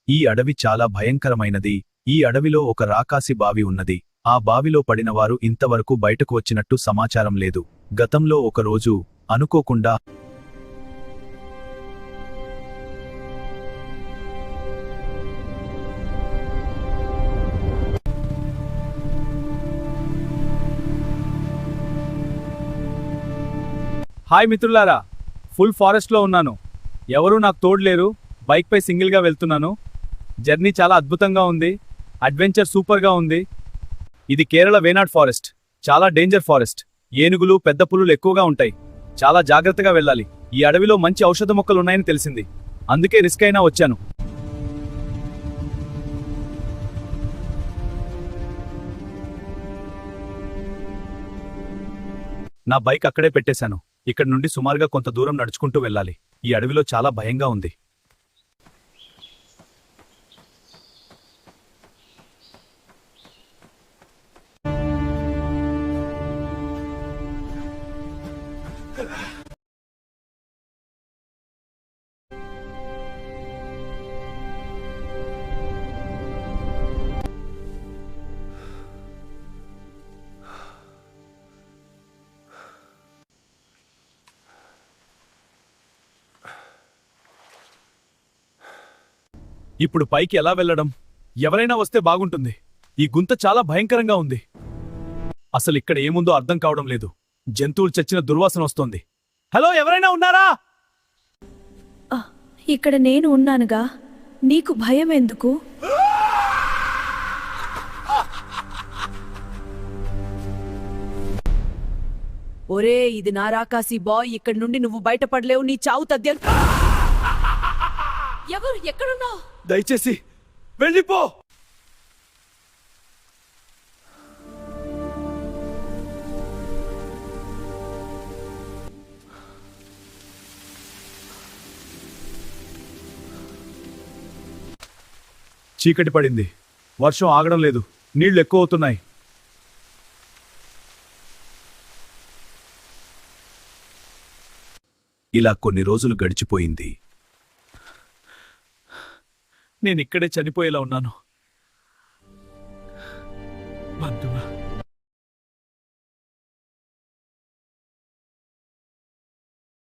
ఈ అడవి చాలా భయంకరమైనది. ఈ అడవిలో ఒక రాకాసి బావి ఉన్నది. ఆ బావిలో పడినవారు ఇంతవరకు బయటకు వచ్చినట్టు సమాచారం లేదు. గతంలో ఒక రోజు అనుకోకుండా హాయ్ మిత్రులారా, ఫుల్ ఫారెస్ట్లో ఉన్నాను. ఎవరూ నాకు తోడ్లేరు. బైక్పై సింగిల్గా వెళ్తున్నాను. జర్నీ చాలా అద్భుతంగా ఉంది. అడ్వెంచర్ సూపర్గా ఉంది. ఇది కేరళ వేనాడ్ ఫారెస్ట్. చాలా డేంజర్ ఫారెస్ట్. ఏనుగులు, పెద్ద పులులు ఎక్కువగా ఉంటాయి. చాలా జాగ్రత్తగా వెళ్ళాలి. ఈ అడవిలో మంచి ఔషధ మొక్కలున్నాయని తెలిసింది. అందుకే రిస్క్ అయినా వచ్చాను. నా బైక్ అక్కడే పెట్టేశాను. ఇక్కడ నుండి సుమారుగా కొంత దూరం నడుచుకుంటూ వెళ్ళాలి. ఈ అడవిలో చాలా భయంగా ఉంది. ఇప్పుడు పైకి ఎలా వెళ్ళడం? ఎవరైనా వస్తే బాగుంటుంది. ఈ గుంత చాలా భయంకరంగా ఉంది. అసలు ఇక్కడ ఏముందో అర్థం కావడం లేదు. జంతువులు చచ్చిన దుర్వాసన వస్తోంది. హలో, ఎవరైనా ఉన్నారా? ఇక్కడ నేను ఉన్నానుగా. నీకు భయం ఎందుకు? ఒరే, ఇది నా రాకాసి బాయ్. ఇక్కడి నుండి నువ్వు బయటపడలేవు. నీ చావు తథ్యం. ఎవరు? ఎక్కడున్నావు? దయచేసి వెళ్ళిపో. చీకటి పడింది. వర్షం ఆగడం లేదు. నీళ్లు ఎక్కువ అవుతున్నాయి. ఇలా కొన్ని రోజులు గడిచిపోయింది. నేనిక్కడే చనిపోయేలా ఉన్నాను. బంధువులు